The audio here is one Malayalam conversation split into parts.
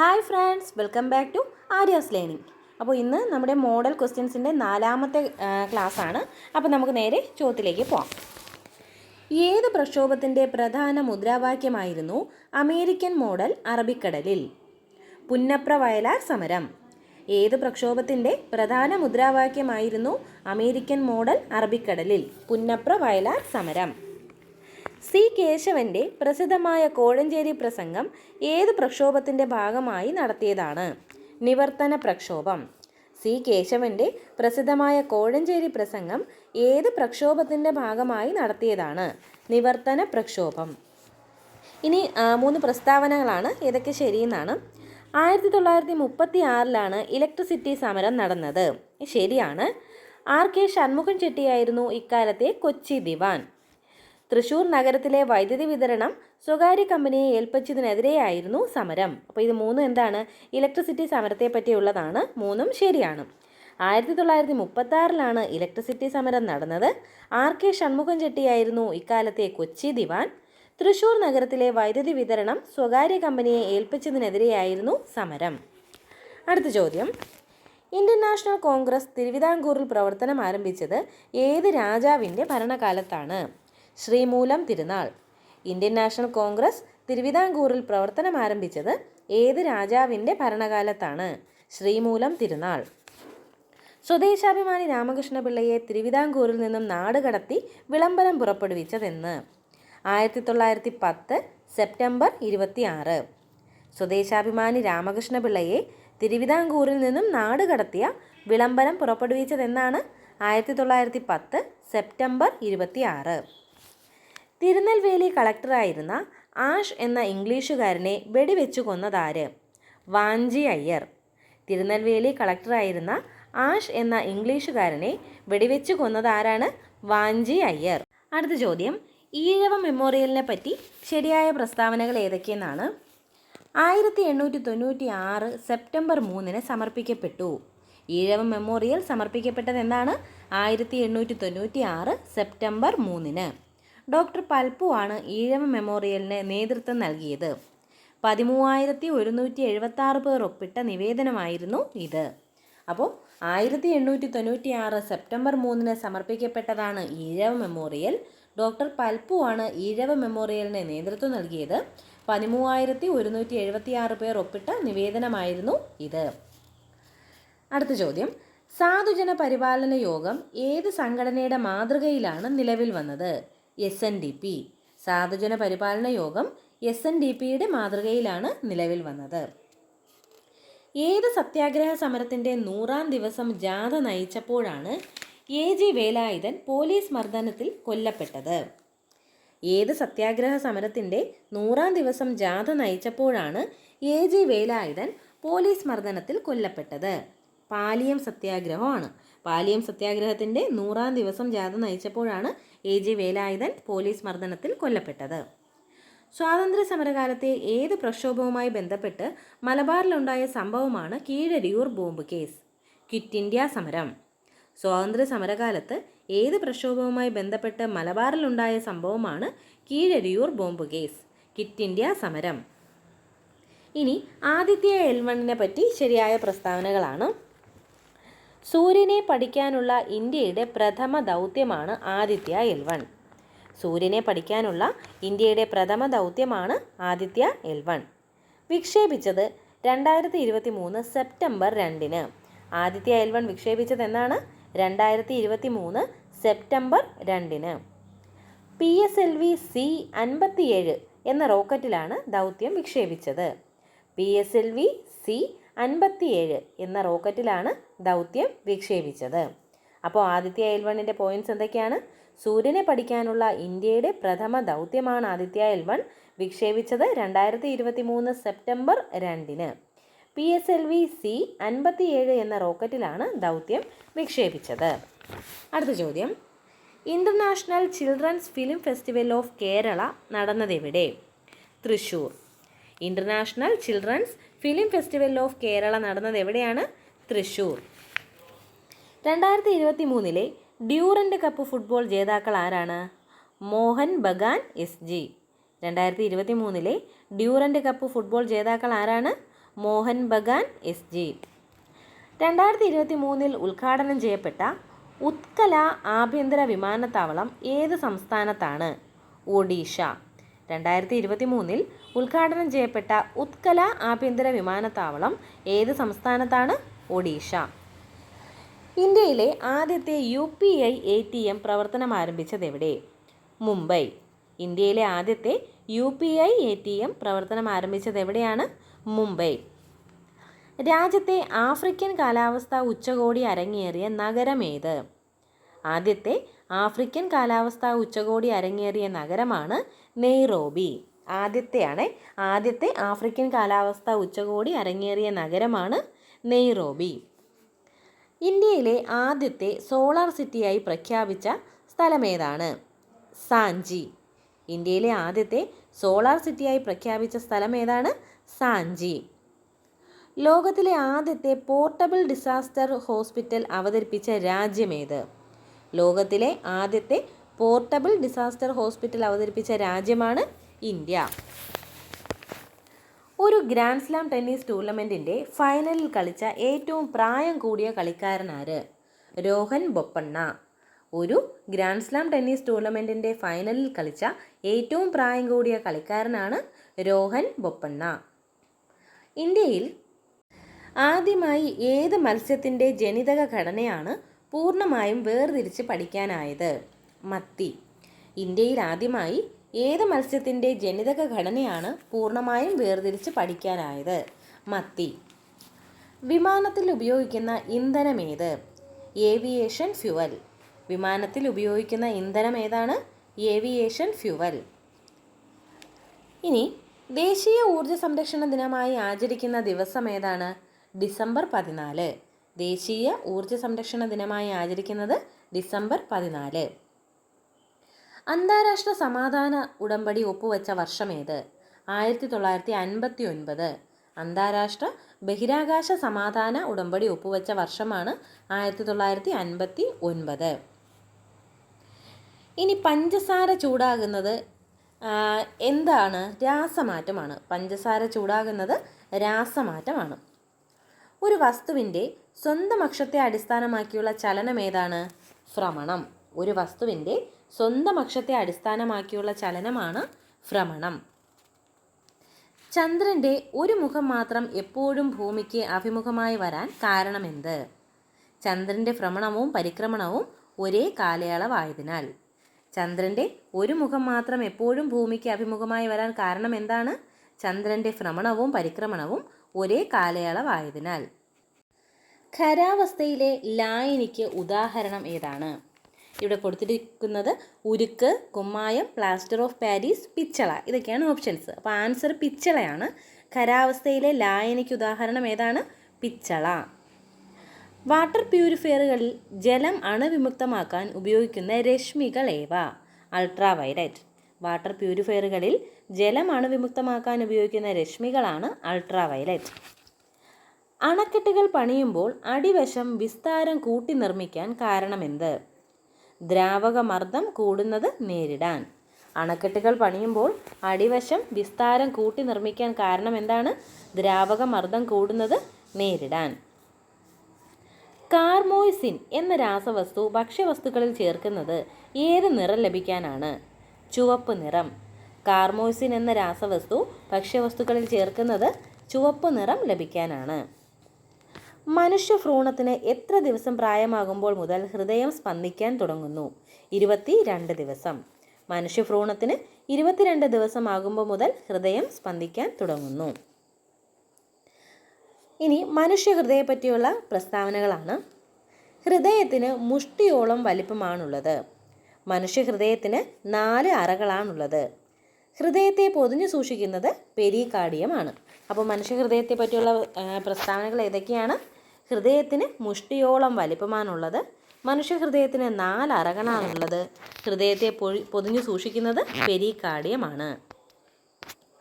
Hi friends, welcome back to Arya's learning. അപ്പോൾ ഇന്ന് നമ്മുടെ മോഡൽ ക്വസ്റ്റ്യൻസിൻ്റെ 4ാമത്തെ ക്ലാസ്സാണ്. അപ്പോൾ നമുക്ക് നേരെ ചോദ്യത്തിലേക്ക് പോകാം. ഏത് പ്രക്ഷോഭത്തിൻ്റെ പ്രധാന മുദ്രാവാക്യമായിരുന്നു അമേരിക്കൻ മോഡൽ അറബിക്കടലിൽ? പുന്നപ്ര വയലാർ സമരം. ഏത് പ്രക്ഷോഭത്തിൻ്റെ പ്രധാന മുദ്രാവാക്യമായിരുന്നു അമേരിക്കൻ മോഡൽ അറബിക്കടലിൽ? പുന്നപ്ര വയലാർ സമരം. സി കേശവൻ്റെ പ്രസിദ്ധമായ കോഴഞ്ചേരി പ്രസംഗം ഏത് പ്രക്ഷോഭത്തിൻ്റെ ഭാഗമായി നടത്തിയതാണ്? നിവർത്തന പ്രക്ഷോഭം. സി കേശവൻ്റെ പ്രസിദ്ധമായ കോഴഞ്ചേരി പ്രസംഗം ഏത് പ്രക്ഷോഭത്തിൻ്റെ ഭാഗമായി നടത്തിയതാണ്? നിവർത്തന പ്രക്ഷോഭം. ഇനി 3 പ്രസ്താവനകളാണ്, ഏതൊക്കെ ശരിയെന്നാണ്. 1936 ഇലക്ട്രിസിറ്റി സമരം നടന്നത്. ശരിയാണ്. ആർ കെ ഷൺമുഖൻ ചെട്ടിയായിരുന്നു ഇക്കാലത്തെ കൊച്ചി ദിവാൻ. തൃശ്ശൂർ നഗരത്തിലെ വൈദ്യുതി വിതരണം സ്വകാര്യ കമ്പനിയെ ഏൽപ്പിച്ചതിനെതിരെയായിരുന്നു സമരം. അപ്പോൾ ഇത് 3 എന്താണ്? ഇലക്ട്രിസിറ്റി സമരത്തെ പറ്റിയുള്ളതാണ്. 3ഉം ശരിയാണ്. 1936 ഇലക്ട്രിസിറ്റി സമരം നടന്നത്. ആർ കെ ഷൺമുഖൻ ചെട്ടിയായിരുന്നു ഇക്കാലത്തെ കൊച്ചി ദിവാൻ. തൃശ്ശൂർ നഗരത്തിലെ വൈദ്യുതി വിതരണം സ്വകാര്യ കമ്പനിയെ ഏൽപ്പിച്ചതിനെതിരെയായിരുന്നു സമരം. അടുത്ത ചോദ്യം. ഇന്ത്യൻ നാഷണൽ കോൺഗ്രസ് തിരുവിതാംകൂറിൽ പ്രവർത്തനം ആരംഭിച്ചത് ഏത് രാജാവിൻ്റെ ഭരണകാലത്താണ്? ശ്രീമൂലം തിരുനാൾ. ഇന്ത്യൻ നാഷണൽ കോൺഗ്രസ് തിരുവിതാംകൂറിൽ പ്രവർത്തനം ആരംഭിച്ചത് ഏത് രാജാവിൻ്റെ ഭരണകാലത്താണ്? ശ്രീമൂലം തിരുനാൾ. സ്വദേശാഭിമാനി രാമകൃഷ്ണപിള്ളയെ തിരുവിതാംകൂറിൽ നിന്നും നാടുകടത്തി വിളംബരം പുറപ്പെടുവിച്ചതെന്ന്? 1910 സെപ്റ്റംബർ 26. സ്വദേശാഭിമാനി രാമകൃഷ്ണപിള്ളയെ തിരുവിതാംകൂറിൽ നിന്നും നാടുകടത്തിയ വിളംബരം പുറപ്പെടുവിച്ചതെന്നാണ്? 1910 സെപ്റ്റംബർ 26. തിരുനെൽവേലി കളക്ടറായിരുന്ന ആഷ് എന്ന ഇംഗ്ലീഷുകാരനെ വെടിവെച്ചു കൊന്നതാര്? വാഞ്ചി അയ്യർ. തിരുനെൽവേലി കളക്ടറായിരുന്ന ആഷ് എന്ന ഇംഗ്ലീഷുകാരനെ വെടിവെച്ചു കൊന്നതാരാണ്? വാഞ്ചി അയ്യർ. അടുത്ത ചോദ്യം. ഈഴവ മെമ്മോറിയലിനെ പറ്റി ശരിയായ പ്രസ്താവനകൾ ഏതൊക്കെയെന്നാണ്. 1896 സെപ്റ്റംബർ 3 സമർപ്പിക്കപ്പെട്ടു. ഈഴവ മെമ്മോറിയൽ സമർപ്പിക്കപ്പെട്ടത് എന്നാണ്? 1896 സെപ്റ്റംബർ 3. ഡോക്ടർ പൽപ്പു ആണ് ഈഴവ മെമ്മോറിയലിന് നേതൃത്വം നൽകിയത്. 13,176 പേർ ഒപ്പിട്ട നിവേദനമായിരുന്നു ഇത്. അപ്പോൾ 1896 സെപ്റ്റംബർ 3 സമർപ്പിക്കപ്പെട്ടതാണ് ഈഴവ മെമ്മോറിയൽ. ഡോക്ടർ പൽപ്പു ആണ് ഈഴവ മെമ്മോറിയലിന് നേതൃത്വം നൽകിയത്. 13,176 പേർ ഒപ്പിട്ട നിവേദനമായിരുന്നു ഇത്. അടുത്ത ചോദ്യം. സാധുജന പരിപാലന യോഗം ഏത് സംഘടനയുടെ മാതൃകയിലാണ് നിലവിൽ വന്നത്? SNDP. സാധുജന പരിപാലന യോഗം SNDPയുടെ മാതൃകയിലാണ് നിലവിൽ വന്നത്. ഏത് സത്യാഗ്രഹ സമരത്തിൻ്റെ 100ാം ദിവസം ജാഥ നയിച്ചപ്പോഴാണ് AG വേലായുധൻ പോലീസ് മർദ്ദനത്തിൽ കൊല്ലപ്പെട്ടത്? ഏത് സത്യാഗ്രഹ സമരത്തിൻ്റെ 100ാം ദിവസം ജാഥ നയിച്ചപ്പോഴാണ് AG വേലായുധൻ പോലീസ് മർദ്ദനത്തിൽ കൊല്ലപ്പെട്ടത്? പാലിയം സത്യാഗ്രഹമാണ്. പാലിയം സത്യാഗ്രഹത്തിൻ്റെ 100ാം ദിവസം ജാഥ നയിച്ചപ്പോഴാണ് AG വേലായുധൻ പോലീസ് മർദ്ദനത്തിൽ കൊല്ലപ്പെട്ടത്. സ്വാതന്ത്ര്യ സമരകാലത്തെ ഏത് പ്രക്ഷോഭവുമായി ബന്ധപ്പെട്ട് മലബാറിലുണ്ടായ സംഭവമാണ് Keezhariyur bomb case? Quit India സമരം. സ്വാതന്ത്ര്യ സമരകാലത്ത് ഏത് പ്രക്ഷോഭവുമായി ബന്ധപ്പെട്ട് മലബാറിലുണ്ടായ സംഭവമാണ് Keezhariyur bomb case? Quit India സമരം. ഇനി ആദിത്യ L1നെ പറ്റി ശരിയായ പ്രസ്താവനകളാണ്. സൂര്യനെ പഠിക്കാനുള്ള ഇന്ത്യയുടെ പ്രഥമ ദൗത്യമാണ് ആദിത്യ L1. സൂര്യനെ പഠിക്കാനുള്ള ഇന്ത്യയുടെ പ്രഥമ ദൗത്യമാണ് Aditya L1. വിക്ഷേപിച്ചത് 2023 September 2. Aditya L1 വിക്ഷേപിച്ചത് എന്നാണ്? 2023 സെപ്റ്റംബർ 2. PSLV C-57 എന്ന റോക്കറ്റിലാണ് ദൗത്യം വിക്ഷേപിച്ചത്. PSLV C-57 എന്ന റോക്കറ്റിലാണ് ദൗത്യം വിക്ഷേപിച്ചത്. അപ്പോൾ ആദിത്യ L1ൻ്റെ പോയിന്റ്സ് എന്തൊക്കെയാണ്? സൂര്യനെ പഠിക്കാനുള്ള ഇന്ത്യയുടെ പ്രഥമ ദൗത്യമാണ് Aditya L1. വിക്ഷേപിച്ചത് 2023 September 2. PSLV C-57 എന്ന റോക്കറ്റിലാണ് ദൗത്യം വിക്ഷേപിച്ചത്. അടുത്ത ചോദ്യം. International children's film festival of Kerala നടന്നതെവിടെ? Thrissur. International children's film festival of Kerala നടന്നത് എവിടെയാണ്? തൃശ്ശൂർ. 2023 ഡ്യൂറൻഡ് കപ്പ് ഫുട്ബോൾ ജേതാക്കൾ ആരാണ്? Mohan Bagan SG. 2023 Durand cup football ജേതാക്കൾ ആരാണ്? മോഹൻ ബഗാൻ SG. 2023 ഉദ്ഘാടനം ചെയ്യപ്പെട്ട ഉത്കല ആഭ്യന്തര വിമാനത്താവളം ഏത് സംസ്ഥാനത്താണ്? ഒഡീഷ. 2023 ഉദ്ഘാടനം ചെയ്യപ്പെട്ട ഉത്കല ആഭ്യന്തര വിമാനത്താവളം ഏത് സംസ്ഥാനത്താണ്? ഒഡീഷ. ഇന്ത്യയിലെ ആദ്യത്തെ UPI ATM പ്രവർത്തനം ആരംഭിച്ചതെവിടെ? മുംബൈ. ഇന്ത്യയിലെ ആദ്യത്തെ UPI ATM പ്രവർത്തനം ആരംഭിച്ചതെവിടെയാണ്? മുംബൈ. രാജ്യത്തെ ആഫ്രിക്കൻ കാലാവസ്ഥാ ഉച്ചകോടി അരങ്ങേറിയ നഗരമേത്? ആദ്യത്തെ ആഫ്രിക്കൻ കാലാവസ്ഥാ ഉച്ചകോടി അരങ്ങേറിയ നഗരമാണ് നെയ്റോബി. ആദ്യത്തെ ആഫ്രിക്കൻ കാലാവസ്ഥാ ഉച്ചകോടി അരങ്ങേറിയ നഗരമാണ് നെയ്റോബി. ഇന്ത്യയിലെ ആദ്യത്തെ സോളാർ സിറ്റിയായി പ്രഖ്യാപിച്ച സ്ഥലമേതാണ്? സാഞ്ചി. ഇന്ത്യയിലെ ആദ്യത്തെ സോളാർ സിറ്റിയായി പ്രഖ്യാപിച്ച സ്ഥലമേതാണ്? സാഞ്ചി. ലോകത്തിലെ ആദ്യത്തെ പോർട്ടബിൾ ഡിസാസ്റ്റർ ഹോസ്പിറ്റൽ അവതരിപ്പിച്ച രാജ്യമേത്? ലോകത്തിലെ ആദ്യത്തെ പോർട്ടബിൾ ഡിസാസ്റ്റർ ഹോസ്പിറ്റൽ അവതരിപ്പിച്ച രാജ്യമാണ് ഇന്ത്യ. ഒരു ഗ്രാൻഡ് സ്ലാം ടെന്നീസ് ടൂർണമെൻറ്റിൻ്റെ ഫൈനലിൽ കളിച്ച ഏറ്റവും പ്രായം കൂടിയ കളിക്കാരനാര്? രോഹൻ ബൊപ്പണ്ണ. ഒരു ഗ്രാൻഡ് സ്ലാം ടെന്നീസ് ടൂർണമെൻറ്റിൻ്റെ ഫൈനലിൽ കളിച്ച ഏറ്റവും പ്രായം കൂടിയ കളിക്കാരനാണ് രോഹൻ ബൊപ്പണ്ണ. ഇന്ത്യയിൽ ആദ്യമായി ഏത് മത്സ്യത്തിൻ്റെ ജനിതക ഘടനയാണ് പൂർണ്ണമായും വേർതിരിച്ച് പഠിക്കാനായത്? മത്തി. ഇന്ത്യയിൽ ആദ്യമായി ഏത് മത്സ്യത്തിൻ്റെ ജനിതക ഘടനയാണ് പൂർണ്ണമായും വേർതിരിച്ച് പഠിക്കാനായത്? മത്തി. വിമാനത്തിൽ ഉപയോഗിക്കുന്ന ഇന്ധനമേത്? Aviation fuel. വിമാനത്തിൽ ഉപയോഗിക്കുന്ന ഇന്ധനം ഏതാണ്? Aviation fuel. ഇനി ദേശീയ ഊർജ്ജ സംരക്ഷണ ദിനമായി ആചരിക്കുന്ന ദിവസം ഏതാണ്? ഡിസംബർ 14. ദേശീയ ഊർജ്ജ സംരക്ഷണ ദിനമായി ആചരിക്കുന്നത് ഡിസംബർ 14. അന്താരാഷ്ട്ര സമാധാന ഉടമ്പടി ഒപ്പുവെച്ച വർഷമേത്? 1959. അന്താരാഷ്ട്ര ബഹിരാകാശ സമാധാന ഉടമ്പടി ഒപ്പുവെച്ച വർഷമാണ് 1959. ഇനി പഞ്ചസാര ചൂടാകുന്നത് എന്താണ്? രാസമാറ്റമാണ്. പഞ്ചസാര ചൂടാകുന്നത് രാസമാറ്റമാണ്. ഒരു വസ്തുവിൻ്റെ സ്വന്തം അക്ഷത്തെ അടിസ്ഥാനമാക്കിയുള്ള ചലനം ഏതാണ്? ഭ്രമണം. ഒരു വസ്തുവിൻ്റെ സ്വന്തം അക്ഷത്തെ അടിസ്ഥാനമാക്കിയുള്ള ചലനമാണ് ഭ്രമണം. ചന്ദ്രൻ്റെ ഒരു മുഖം മാത്രം എപ്പോഴും ഭൂമിക്ക് അഭിമുഖമായി വരാൻ കാരണമെന്ത്? ചന്ദ്രൻ്റെ ഭ്രമണവും പരിക്രമണവും ഒരേ കാലയളവായതിനാൽ. ചന്ദ്രൻ്റെ ഒരു മുഖം മാത്രം എപ്പോഴും ഭൂമിക്ക് അഭിമുഖമായി വരാൻ കാരണം എന്താണ്? ചന്ദ്രൻ്റെ ഭ്രമണവും പരിക്രമണവും ഒരേ കാലയളവായതിനാൽ. ഖരാവസ്ഥയിലെ ലായനിക്ക് ഉദാഹരണം ഏതാണ്? ഇവിടെ കൊടുത്തിരിക്കുന്നത് ഉരുക്ക്, കുമ്മായം, പ്ലാസ്റ്റർ ഓഫ് പാരീസ്, പിച്ചള. ഇതൊക്കെയാണ് ഓപ്ഷൻസ്. അപ്പോൾ ആൻസർ പിച്ചളയാണ്. ഖരാവസ്ഥയിലെ ലായനിക്ക് ഉദാഹരണം ഏതാണ്? പിച്ചള. വാട്ടർ പ്യൂരിഫയറുകളിൽ ജലം അണുവിമുക്തമാക്കാൻ ഉപയോഗിക്കുന്ന രശ്മികൾ ഏവ? അൾട്രാവയലറ്റ്. വാട്ടർ പ്യൂരിഫയറുകളിൽ ജലം അണുവിമുക്തമാക്കാൻ ഉപയോഗിക്കുന്ന രശ്മികളാണ് അൾട്രാവയലറ്റ്. അണക്കെട്ടുകൾ പണിയുമ്പോൾ അടിവശം വിസ്താരം കൂട്ടി നിർമ്മിക്കാൻ കാരണമെന്ത്? ദ്രാവകമർദ്ദം കൂടുന്നത് നേരിടാൻ. അണക്കെട്ടുകൾ പണിയുമ്പോൾ അടിവശം വിസ്താരം കൂട്ടി നിർമ്മിക്കാൻ കാരണം എന്താണ്? ദ്രാവകമർദ്ദം കൂടുന്നത് നേരിടാൻ. കാർമോയ്സിൻ എന്ന രാസവസ്തു ഭക്ഷ്യവസ്തുക്കളിൽ ചേർക്കുന്നത് ഏത് നിറം ലഭിക്കാനാണ്? ചുവപ്പ് നിറം. കാർമോയ്സിൻ എന്ന രാസവസ്തു ഭക്ഷ്യവസ്തുക്കളിൽ ചേർക്കുന്നത് ചുവപ്പ് നിറം ലഭിക്കാനാണ്. മനുഷ്യഭ്രൂണത്തിന് എത്ര ദിവസം പ്രായമാകുമ്പോൾ മുതൽ ഹൃദയം സ്പന്ദിക്കാൻ തുടങ്ങുന്നു? 22 ദിവസം. മനുഷ്യഭ്രൂണത്തിന് 22 ദിവസമാകുമ്പോൾ മുതൽ ഹൃദയം സ്പന്ദിക്കാൻ തുടങ്ങുന്നു. ഇനി മനുഷ്യഹൃദയെ പറ്റിയുള്ള പ്രസ്താവനകളാണ്. ഹൃദയത്തിന് മുഷ്ടിയോളം വലിപ്പമാണുള്ളത്. മനുഷ്യഹൃദയത്തിന് 4 അറകളാണുള്ളത്. ഹൃദയത്തെ പൊതിഞ്ഞു സൂക്ഷിക്കുന്നത് പെരികാർഡിയമാണ്. അപ്പോൾ മനുഷ്യഹൃദയത്തെ പറ്റിയുള്ള പ്രസ്താവനകൾ ഏതൊക്കെയാണ്? ഹൃദയത്തിന് മുഷ്ടിയോളം വലിപ്പമാണുള്ളത്. മനുഷ്യഹൃദയത്തിന് 4 അറകളാണുള്ളത്. ഹൃദയത്തെ പൊതിഞ്ഞു സൂക്ഷിക്കുന്നത് പെരികാർഡിയമാണ്.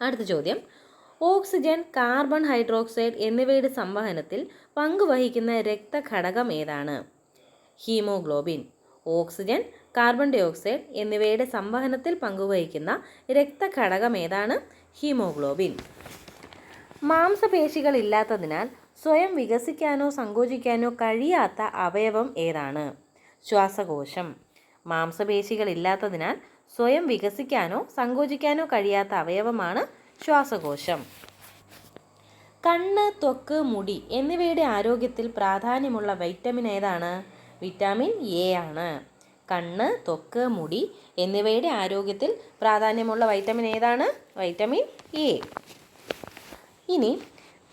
അടുത്ത ചോദ്യം. ഓക്സിജൻ, കാർബൺ ഹൈഡ്രോക്സൈഡ് എന്നിവയുടെ സംവഹനത്തിൽ പങ്കുവഹിക്കുന്ന രക്തഘടകം ഏതാണ്? ഹീമോഗ്ലോബിൻ. ഓക്സിജൻ, കാർബൺ ഡയോക്സൈഡ് എന്നിവയുടെ സംവഹനത്തിൽ പങ്കുവഹിക്കുന്ന രക്തഘടകം ഏതാണ്? ഹീമോഗ്ലോബിൻ. മാംസപേശികൾ ഇല്ലാത്തതിനാൽ സ്വയം വികസിക്കാനോ സങ്കോചിക്കാനോ കഴിയാത്ത അവയവം ഏതാണ്? ശ്വാസകോശം. മാംസപേശികൾ ഇല്ലാത്തതിനാൽ സ്വയം വികസിക്കാനോ സങ്കോചിക്കാനോ കഴിയാത്ത അവയവമാണ് ശ്വാസകോശം. കണ്ണ്, ത്വക്ക്, മുടി എന്നിവയുടെ ആരോഗ്യത്തിൽ പ്രാധാന്യമുള്ള വൈറ്റമിൻ ഏതാണ്? വിറ്റാമിൻ എ ആണ്. കണ്ണ്, ത്വക്ക്, മുടി എന്നിവയുടെ ആരോഗ്യത്തിൽ പ്രാധാന്യമുള്ള വൈറ്റമിൻ ഏതാണ്? Vitamin A. ഇനി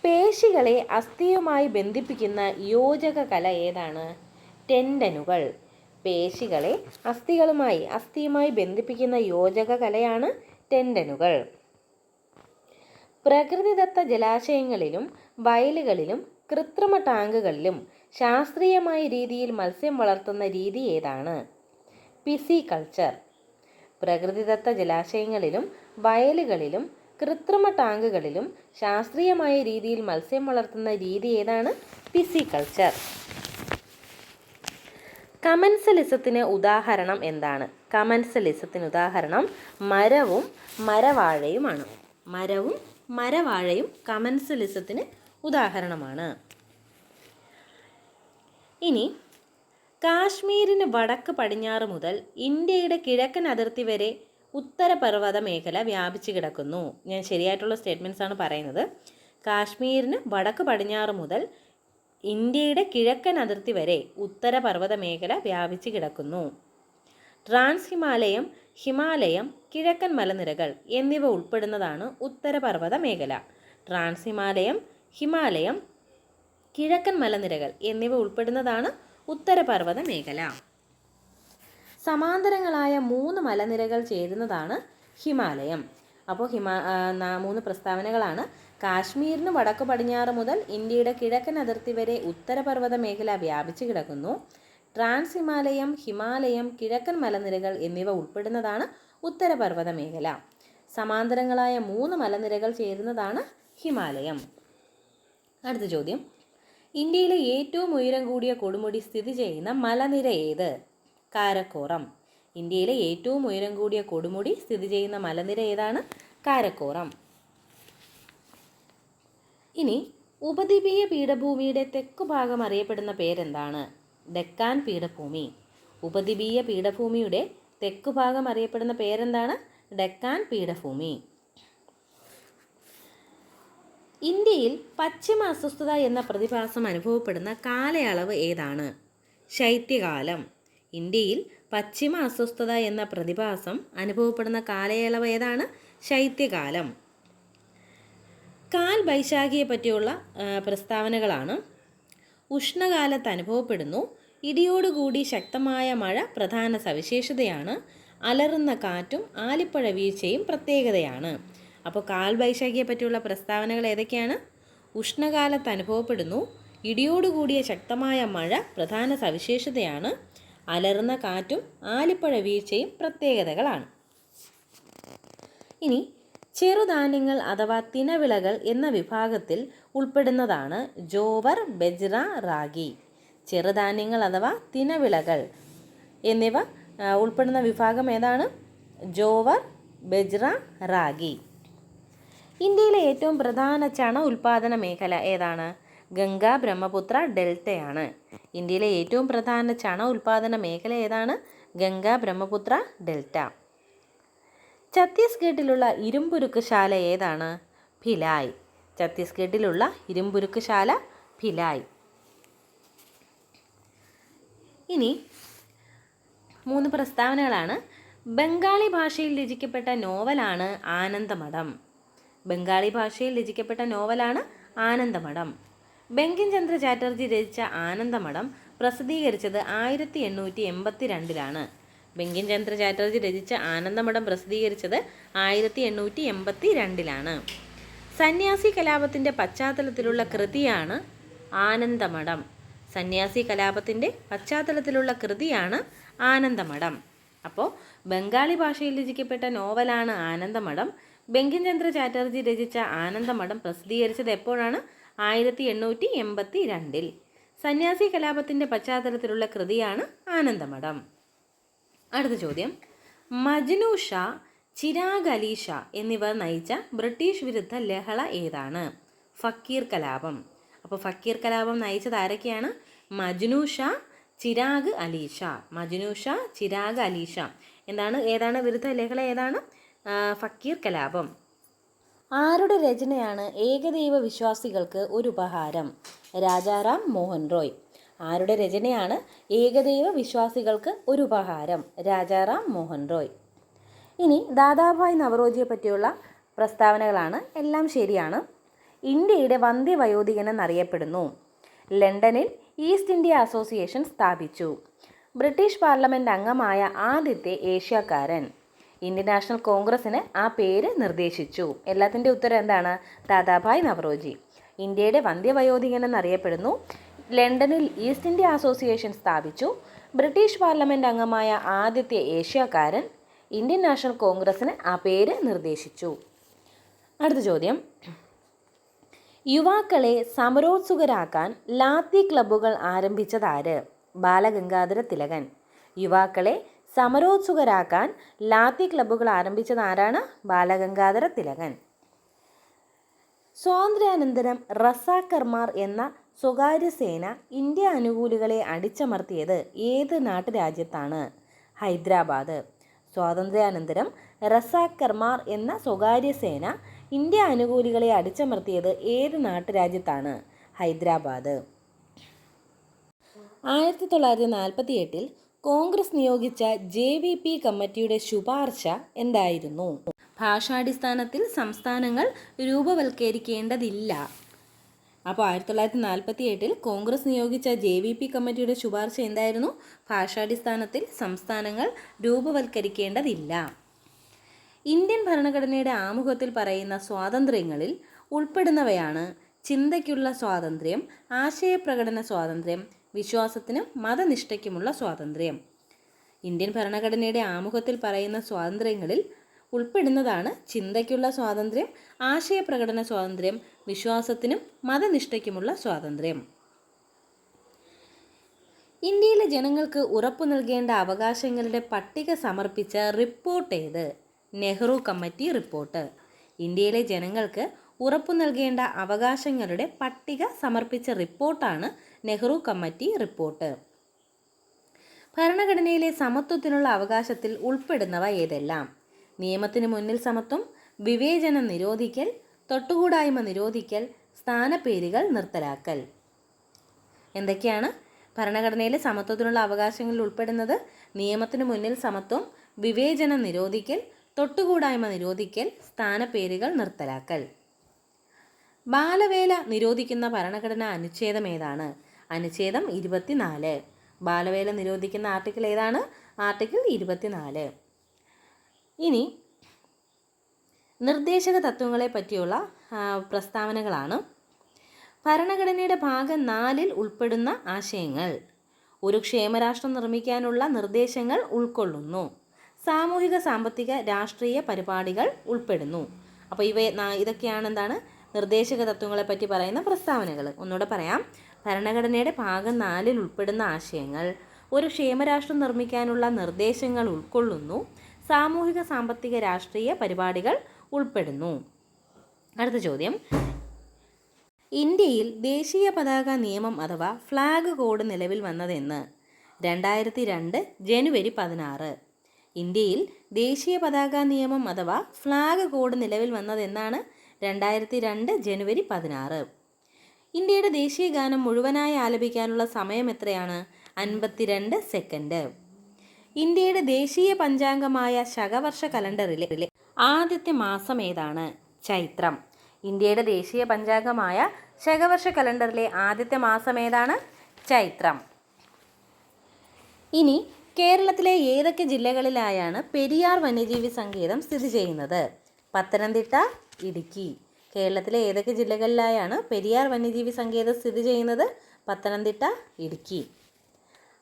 പേശികളെ അസ്ഥിയുമായി ബന്ധിപ്പിക്കുന്ന യോജക കല ഏതാണ്? ടെൻഡനുകൾ. പേശികളെ അസ്ഥിയുമായി ബന്ധിപ്പിക്കുന്ന യോജക കലയാണ് ടെൻഡനുകൾ. പ്രകൃതിദത്ത ജലാശയങ്ങളിലും വയലുകളിലും കൃത്രിമ ടാങ്കുകളിലും ശാസ്ത്രീയമായ രീതിയിൽ മത്സ്യം വളർത്തുന്ന രീതി ഏതാണ്? പിസികൾച്ചർ. പ്രകൃതിദത്ത ജലാശയങ്ങളിലും വയലുകളിലും കൃത്രിമ ടാങ്കുകളിലും ശാസ്ത്രീയമായ രീതിയിൽ മത്സ്യം വളർത്തുന്ന രീതി ഏതാണ്? പിസികൾച്ചർ. കമൻസലിസത്തിന് ഉദാഹരണം എന്താണ്? കമൻസലിസത്തിന് ഉദാഹരണം മരവും മരവാഴയുമാണ്. മരവും മരവാഴയും കമൻസലിസത്തിന് ഉദാഹരണമാണ്. ഇനി കാശ്മീരിന് വടക്ക് പടിഞ്ഞാറ് മുതൽ ഇന്ത്യയുടെ കിഴക്കൻ അതിർത്തി വരെ ഉത്തരപർവ്വത മേഖല വ്യാപിച്ചു കിടക്കുന്നു. ഞാൻ ശരിയായിട്ടുള്ള സ്റ്റേറ്റ്മെൻറ്റ്സ് ആണ് പറയുന്നത്. കാശ്മീരിന് വടക്ക് പടിഞ്ഞാറ് മുതൽ ഇന്ത്യയുടെ കിഴക്കൻ അതിർത്തി വരെ ഉത്തരപർവ്വത മേഖല വ്യാപിച്ചു കിടക്കുന്നു. ട്രാൻസ് ഹിമാലയം, ഹിമാലയം, കിഴക്കൻ മലനിരകൾ എന്നിവ ഉൾപ്പെടുന്നതാണ് ഉത്തരപർവ്വത മേഖല. ട്രാൻസ് ഹിമാലയം, ഹിമാലയം, കിഴക്കൻ മലനിരകൾ എന്നിവ ഉൾപ്പെടുന്നതാണ് ഉത്തരപർവ്വത മേഖല. സമാന്തരങ്ങളായ 3 മലനിരകൾ ചേരുന്നതാണ് ഹിമാലയം. അപ്പോൾ 3 പ്രസ്താവനകളാണ്. കാശ്മീരിന് വടക്ക് പടിഞ്ഞാറ് മുതൽ ഇന്ത്യയുടെ കിഴക്കൻ അതിർത്തി വരെ ഉത്തരപർവ്വത മേഖല വ്യാപിച്ചു കിടക്കുന്നു. ട്രാൻസ് ഹിമാലയം, ഹിമാലയം, കിഴക്കൻ മലനിരകൾ എന്നിവ ഉൾപ്പെടുന്നതാണ് ഉത്തരപർവ്വത മേഖല. സമാന്തരങ്ങളായ 3 മലനിരകൾ ചേരുന്നതാണ് ഹിമാലയം. അടുത്ത ചോദ്യം, ഇന്ത്യയിലെ ഏറ്റവും ഉയരം കൂടിയ കൊടുമുടി സ്ഥിതി ചെയ്യുന്ന മലനിര ഏത്? കാരക്കോറം. ഇന്ത്യയിലെ ഏറ്റവും ഉയരം കൂടിയ കൊടുമുടി സ്ഥിതി ചെയ്യുന്ന മലനിര ഏതാണ്? കാരക്കോറം. ഇനി ഉപദ്വീപീയ പീഠഭൂമിയുടെ തെക്കുഭാഗം അറിയപ്പെടുന്ന പേരെന്താണ്? ഡെക്കാൻ പീഠഭൂമി. ഉപദ്വീപീയ പീഠഭൂമിയുടെ തെക്കുഭാഗം അറിയപ്പെടുന്ന പേരെന്താണ്? ഡെക്കാൻ പീഠഭൂമി. ഇന്ത്യയിൽ പശ്ചിമ അസ്വസ്ഥത എന്ന പ്രതിഭാസം അനുഭവപ്പെടുന്ന കാലയളവ് ഏതാണ്? ശൈത്യകാലം. ഇന്ത്യയിൽ പശ്ചിമ അസ്വസ്ഥത എന്ന പ്രതിഭാസം അനുഭവപ്പെടുന്ന കാലയളവ് ഏതാണ്? ശൈത്യകാലം. കാൽ ബൈശാഖിയെ പറ്റിയുള്ള പ്രസ്താവനകളാണ്. ഉഷ്ണകാലത്ത് അനുഭവപ്പെടുന്നു. ഇടിയോടുകൂടി ശക്തമായ മഴ പ്രധാന സവിശേഷതയാണ്. അലറുന്ന കാറ്റും ആലിപ്പഴ വീഴ്ചയും പ്രത്യേകതയാണ്. അപ്പോൾ കാൽ ബൈശാഖിയെ പറ്റിയുള്ള പ്രസ്താവനകൾ ഏതൊക്കെയാണ്? ഉഷ്ണകാലത്ത് അനുഭവപ്പെടുന്നു. ഇടിയോടുകൂടിയ ശക്തമായ മഴ പ്രധാന സവിശേഷതയാണ്. അലറുന്ന കാറ്റും ആലിപ്പഴ വീഴ്ചയും പ്രത്യേകതകളാണ്. ഇനി ചെറുധാന്യങ്ങൾ അഥവാ തിനവിളകൾ എന്ന വിഭാഗത്തിൽ ഉൾപ്പെടുന്നതാണ് ജോവർ, ബജ്റ, റാഗി. ചെറുധാന്യങ്ങൾ അഥവാ തിനവിളകൾ എന്നിവ ഉൾപ്പെടുന്ന വിഭാഗം ഏതാണ്? ജോവർ, ബജ്റ, റാഗി. ഇന്ത്യയിലെ ഏറ്റവും പ്രധാന ചണ ഉൽപ്പാദന മേഖല ഏതാണ്? ഗംഗ ബ്രഹ്മപുത്ര ഡെൽറ്റയാണ്. ഇന്ത്യയിലെ ഏറ്റവും പ്രധാന ചണ ഉൽപ്പാദന മേഖല ഏതാണ്? ഗംഗ ബ്രഹ്മപുത്ര ഡെൽറ്റ. ഛത്തീസ്ഗഡിലുള്ള ഇരുമ്പുരുക്ക് ശാല ഏതാണ്? ഭിലായ്. ഛത്തീസ്ഗഡിലുള്ള ഇരുമ്പുരുക്ക് ശാല ഭിലായ്. ഇനി 3 പ്രസ്താവനകളാണ്. ബംഗാളി ഭാഷയിൽ രചിക്കപ്പെട്ട നോവലാണ് ആനന്ദമഠം. ബംഗാളി ഭാഷയിൽ രചിക്കപ്പെട്ട നോവലാണ് ആനന്ദമഠം. ബങ്കിം ചന്ദ്ര ചാറ്റർജി രചിച്ച ആനന്ദമഠം പ്രസിദ്ധീകരിച്ചത് 1882 ബങ്കിം ചന്ദ്ര ചാറ്റർജി രചിച്ച ആനന്ദമഠം പ്രസിദ്ധീകരിച്ചത് 1882 സന്യാസി കലാപത്തിൻ്റെ പശ്ചാത്തലത്തിലുള്ള കൃതിയാണ് ആനന്ദമഠം. സന്യാസി കലാപത്തിൻ്റെ പശ്ചാത്തലത്തിലുള്ള കൃതിയാണ് ആനന്ദമഠം. അപ്പോൾ ബംഗാളി ഭാഷയിൽ രചിക്കപ്പെട്ട നോവലാണ് ആനന്ദമഠം. ബങ്കിം ചന്ദ്ര ചാറ്റർജി രചിച്ച ആനന്ദമഠം പ്രസിദ്ധീകരിച്ചത് എപ്പോഴാണ്? 1882. സന്യാസി കലാപത്തിൻ്റെ പശ്ചാത്തലത്തിലുള്ള കൃതിയാണ് ആനന്ദമഠം. അടുത്ത ചോദ്യം, മജ്നു ഷാ, ചിരാഗ് അലി ഷാ എന്നിവർ നയിച്ച ബ്രിട്ടീഷ് വിരുദ്ധ ലഹള ഏതാണ്? ഫക്കീർ കലാപം. അപ്പോൾ ഫക്കീർ കലാപം നയിച്ചത് ആരൊക്കെയാണ്? മജ്നു ഷാ, ചിരാഗ് അലി ഷാ. മജ്നു ഷാ, ചിരാഗ് അലി ഷാ. ഏതാണ് വിരുദ്ധ ലേഖല ഏതാണ്? ഫക്കീർ കലാപം. ആരുടെ രചനയാണ് ഏകദൈവ വിശ്വാസികൾക്ക് ഒരു ഉപഹാരം? രാജാറാം മോഹൻ റോയ്. ആരുടെ രചനയാണ് ഏകദൈവ വിശ്വാസികൾക്ക് ഒരു ഉപഹാരം? രാജാറാം മോഹൻ റോയ്. ഇനി ദാദാഭായ് നവറോജിയെ പറ്റിയുള്ള പ്രസ്താവനകളാണ്. എല്ലാം ശരിയാണ്. ഇന്ത്യയുടെ വന്ധ്യവയോധികൻ എന്നറിയപ്പെടുന്നു. ലണ്ടനിൽ ഈസ്റ്റ് ഇന്ത്യ അസോസിയേഷൻ സ്ഥാപിച്ചു. ബ്രിട്ടീഷ് പാർലമെൻറ്റ് അംഗമായ ആദ്യത്തെ ഏഷ്യക്കാരൻ. ഇന്ത്യൻ നാഷണൽ കോൺഗ്രസ്സിന് ആ പേര് നിർദ്ദേശിച്ചു. എല്ലാത്തിൻ്റെ ഉത്തരം എന്താണ്? ദാദാഭായ് നവറോജി. ഇന്ത്യയുടെ വന്ധ്യവയോധികൻ എന്നറിയപ്പെടുന്നു. ലണ്ടനിൽ ഈസ്റ്റ് ഇന്ത്യ അസോസിയേഷൻ സ്ഥാപിച്ചു. ബ്രിട്ടീഷ് പാർലമെൻറ്റ് അംഗമായ ആദ്യത്തെ ഏഷ്യക്കാരൻ. ഇന്ത്യൻ നാഷണൽ കോൺഗ്രസ്സിന് ആ പേര് നിർദ്ദേശിച്ചു. അടുത്ത ചോദ്യം. യുവാക്കളെ സമരോത്സുകരാക്കാൻ ലാത്തി ക്ലബ്ബുകൾ ആരംഭിച്ചതാര്? ബാലഗംഗാധര തിലകൻ. യുവാക്കളെ സമരോത്സുകരാക്കാൻ ലാത്തി ക്ലബ്ബുകൾ ആരംഭിച്ചത് ആരാണ്? ബാലഗംഗാധര തിലകൻ. സ്വാതന്ത്ര്യാനന്തരം റസാക്കർമാർ എന്ന സ്വകാര്യ സേന ഇന്ത്യ അനുകൂലികളെ അടിച്ചമർത്തിയത് ഏത് നാട്ടുരാജ്യത്താണ്? ഹൈദരാബാദ്. സ്വാതന്ത്ര്യാനന്തരം റസാക്കർമാർ എന്ന സ്വകാര്യ സേന ഇന്ത്യ അനുകൂലികളെ അടിച്ചമർത്തിയത് ഏത് നാട്ടുരാജ്യത്താണ്? ഹൈദരാബാദ്. 1948 കോൺഗ്രസ് നിയോഗിച്ച JVP കമ്മിറ്റിയുടെ ശുപാർശ എന്തായിരുന്നു? ഭാഷാടിസ്ഥാനത്തിൽ സംസ്ഥാനങ്ങൾ രൂപവൽക്കരിക്കേണ്ടതില്ല. അപ്പോൾ 1948 കോൺഗ്രസ് നിയോഗിച്ച JVP കമ്മിറ്റിയുടെ ശുപാർശ എന്തായിരുന്നു? ഭാഷാടിസ്ഥാനത്തിൽ സംസ്ഥാനങ്ങൾ രൂപവൽക്കരിക്കേണ്ടതില്ല. ഇന്ത്യൻ ഭരണഘടനയുടെ ആമുഖത്തിൽ പറയുന്ന സ്വാതന്ത്ര്യങ്ങളിൽ ഉൾപ്പെടുന്നവയാണ് ചിന്തയ്ക്കുള്ള സ്വാതന്ത്ര്യം, ആശയപ്രകടന സ്വാതന്ത്ര്യം, വിശ്വാസത്തിനും മതനിഷ്ഠയ്ക്കുമുള്ള സ്വാതന്ത്ര്യം. ഇന്ത്യൻ ഭരണഘടനയുടെ ആമുഖത്തിൽ പറയുന്ന സ്വാതന്ത്ര്യങ്ങളിൽ ഉൾപ്പെടുന്നതാണ് ചിന്തയ്ക്കുള്ള സ്വാതന്ത്ര്യം, ആശയപ്രകടന സ്വാതന്ത്ര്യം, വിശ്വാസത്തിനും മതനിഷ്ഠയ്ക്കുമുള്ള സ്വാതന്ത്ര്യം. ഇന്ത്യയിലെ ജനങ്ങൾക്ക് ഉറപ്പു നൽകേണ്ട അവകാശങ്ങളുടെ പട്ടിക സമർപ്പിച്ച റിപ്പോർട്ട് ഏത്? Nehru committee report. ഇന്ത്യയിലെ ജനങ്ങൾക്ക് ഉറപ്പു നൽകേണ്ട അവകാശങ്ങളുടെ പട്ടിക സമർപ്പിച്ച റിപ്പോർട്ടാണ് നെഹ്റു കമ്മിറ്റി റിപ്പോർട്ട്. ഭരണഘടനയിലെ സമത്വത്തിനുള്ള അവകാശത്തിൽ ഉൾപ്പെടുന്നവ ഏതെല്ലാം? നിയമത്തിന് മുന്നിൽ സമത്വം, വിവേചനം നിരോധിക്കൽ, തൊട്ടുകൂടായ്മ നിരോധിക്കൽ, സ്ഥാനപ്പേരുകൾ നിർത്തലാക്കൽ. എന്തൊക്കെയാണ് ഭരണഘടനയിലെ സമത്വത്തിനുള്ള അവകാശങ്ങളിൽ ഉൾപ്പെടുന്നത്? നിയമത്തിന് മുന്നിൽ സമത്വം, വിവേചനം നിരോധിക്കൽ, തൊട്ടുകൂടായ്മ നിരോധിക്കൽ, സ്ഥാനപ്പേരുകൾ നിർത്തലാക്കൽ. ബാലവേല നിരോധിക്കുന്ന ഭരണഘടനാ അനുച്ഛേദം ഏതാണ്? അനുച്ഛേദം 24. ബാലവേല നിരോധിക്കുന്ന ആർട്ടിക്കിൾ ഏതാണ്? ആർട്ടിക്കിൾ 24. ഇനി നിർദ്ദേശക തത്വങ്ങളെ പറ്റിയുള്ള പ്രസ്താവനകളാണ്. ഭരണഘടനയുടെ ഭാഗം 4 ഉൾപ്പെടുന്ന ആശയങ്ങൾ. ഒരു ക്ഷേമരാഷ്ട്രം നിർമ്മിക്കാനുള്ള നിർദ്ദേശങ്ങൾ ഉൾക്കൊള്ളുന്നു. സാമൂഹിക, സാമ്പത്തിക, രാഷ്ട്രീയ പരിപാടികൾ ഉൾപ്പെടുന്നു. അപ്പോൾ ഇതൊക്കെയാണ് എന്താണ് നിർദ്ദേശക തത്വങ്ങളെ പറ്റി പറയുന്ന പ്രസ്താവനകൾ. ഒന്നുകൂടെ പറയാം. ഭരണഘടനയുടെ ഭാഗം 4 ഉൾപ്പെടുന്ന ആശയങ്ങൾ. ഒരു ക്ഷേമരാഷ്ട്രം നിർമ്മിക്കാനുള്ള നിർദ്ദേശങ്ങൾ ഉൾക്കൊള്ളുന്നു. സാമൂഹിക, സാമ്പത്തിക, രാഷ്ട്രീയ പരിപാടികൾ ഉൾപ്പെടുന്നു. അടുത്ത ചോദ്യം. ഇന്ത്യയിൽ ദേശീയ പതാക നിയമം അഥവാ ഫ്ലാഗ് കോഡ് നിലവിൽ വന്നതെന്ന്? 2002 ജനുവരി 16. ഇന്ത്യയിൽ ദേശീയ പതാക നിയമം അഥവാ ഫ്ലാഗ് കോഡ് നിലവിൽ വന്നതെന്നാണ്? 2002 ജനുവരി 16. ഇന്ത്യയുടെ ദേശീയ ഗാനം മുഴുവനായി ആലപിക്കാനുള്ള സമയം എത്രയാണ്? 52 സെക്കൻഡ്. ഇന്ത്യയുടെ ദേശീയ പഞ്ചാംഗമായ ശകവർഷ കലണ്ടറിലെ ആദ്യത്തെ മാസം ഏതാണ്? ചൈത്രം. ഇന്ത്യയുടെ ദേശീയ പഞ്ചാംഗമായ ശകവർഷ കലണ്ടറിലെ ആദ്യത്തെ മാസം ഏതാണ്? ചൈത്രം. ഇനി കേരളത്തിലെ ഏതൊക്കെ ജില്ലകളിലായാണ് പെരിയാർ വന്യജീവി സങ്കേതം സ്ഥിതി ചെയ്യുന്നത്? പത്തനംതിട്ട, ഇടുക്കി. കേരളത്തിലെ ഏതൊക്കെ ജില്ലകളിലായാണ് പെരിയാർ വന്യജീവി സങ്കേതം സ്ഥിതി ചെയ്യുന്നത്? പത്തനംതിട്ട, ഇടുക്കി.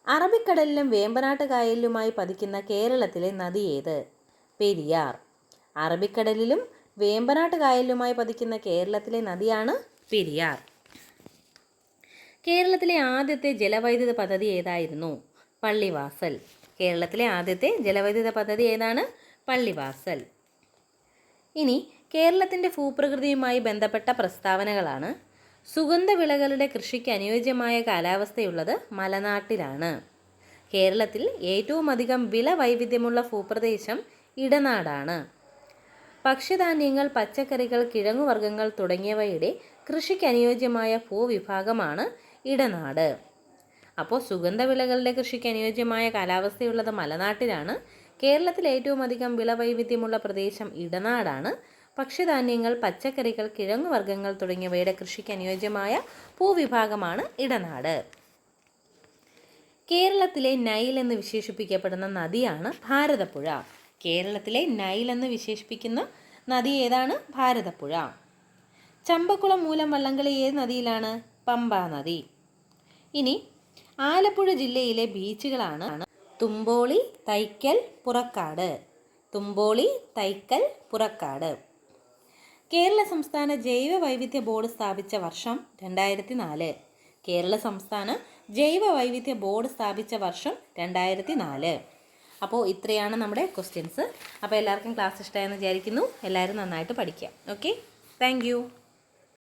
അറബിക്കടലിലും വേമ്പനാട്ട് കായലിലുമായി പതിക്കുന്ന കേരളത്തിലെ നദി ഏത്? പെരിയാർ. അറബിക്കടലിലും വേമ്പനാട്ട് കായലിലുമായി പതിക്കുന്ന കേരളത്തിലെ നദിയാണ് പെരിയാർ. കേരളത്തിലെ ആദ്യത്തെ ജലവൈദ്യുത പദ്ധതി ഏതായിരുന്നു? പള്ളിവാസൽ. കേരളത്തിലെ ആദ്യത്തെ ജലവൈദ്യുത പദ്ധതി ഏതാണ്? പള്ളിവാസൽ. ഇനി കേരളത്തിൻ്റെ ഭൂപ്രകൃതിയുമായി ബന്ധപ്പെട്ട പ്രസ്താവനകളാണ്. സുഗന്ധവിളകളുടെ കൃഷിക്ക് അനുയോജ്യമായ കാലാവസ്ഥയുള്ളത് മലനാട്ടിലാണ്. കേരളത്തിൽ ഏറ്റവും അധികം വിള വൈവിധ്യമുള്ള ഭൂപ്രദേശം ഇടനാടാണ്. ഭക്ഷ്യധാന്യങ്ങൾ, പച്ചക്കറികൾ, കിഴങ്ങുവർഗ്ഗങ്ങൾ തുടങ്ങിയവയുടെ കൃഷിക്ക് അനുയോജ്യമായ ഭൂവിഭാഗമാണ് ഇടനാട്. അപ്പോൾ സുഗന്ധവിളകളുടെ കൃഷിക്ക് അനുയോജ്യമായ കാലാവസ്ഥയുള്ളത് മലനാട്ടിലാണ്. കേരളത്തിൽ ഏറ്റവും അധികം വിളവൈവിധ്യമുള്ള പ്രദേശം ഇടനാടാണ്. ഭക്ഷ്യധാന്യങ്ങൾ, പച്ചക്കറികൾ, കിഴങ്ങുവർഗ്ഗങ്ങൾ തുടങ്ങിയവയുടെ കൃഷിക്ക് അനുയോജ്യമായ ഭൂവിഭാഗമാണ് ഇടനാട്. കേരളത്തിലെ നൈൽ എന്ന് വിശേഷിപ്പിക്കപ്പെടുന്ന നദിയാണ് ഭാരതപ്പുഴ. കേരളത്തിലെ നൈൽ എന്ന് വിശേഷിപ്പിക്കുന്ന നദി ഏതാണ്? ഭാരതപ്പുഴ. ചമ്പക്കുളം മൂലം വള്ളംകളി ഏത് നദിയിലാണ്? പമ്പാ നദി. ഇനി ആലപ്പുഴ ജില്ലയിലെ ബീച്ചുകളാണ് തുമ്പോളി, തൈക്കൽ, പുറക്കാട്. തുമ്പോളി, തൈക്കൽ, പുറക്കാട്. കേരള സംസ്ഥാന ജൈവ വൈവിധ്യ ബോർഡ് സ്ഥാപിച്ച വർഷം 2004. കേരള സംസ്ഥാന ജൈവ വൈവിധ്യ ബോർഡ് സ്ഥാപിച്ച വർഷം 2004. അപ്പോൾ ഇത്രയാണ് നമ്മുടെ ക്വസ്റ്റ്യൻസ്. അപ്പോൾ എല്ലാവർക്കും ക്ലാസ് ഇഷ്ടമായെന്ന് വിചാരിക്കുന്നു. എല്ലാവരും നന്നായിട്ട് പഠിക്കുക. Okay, thank you.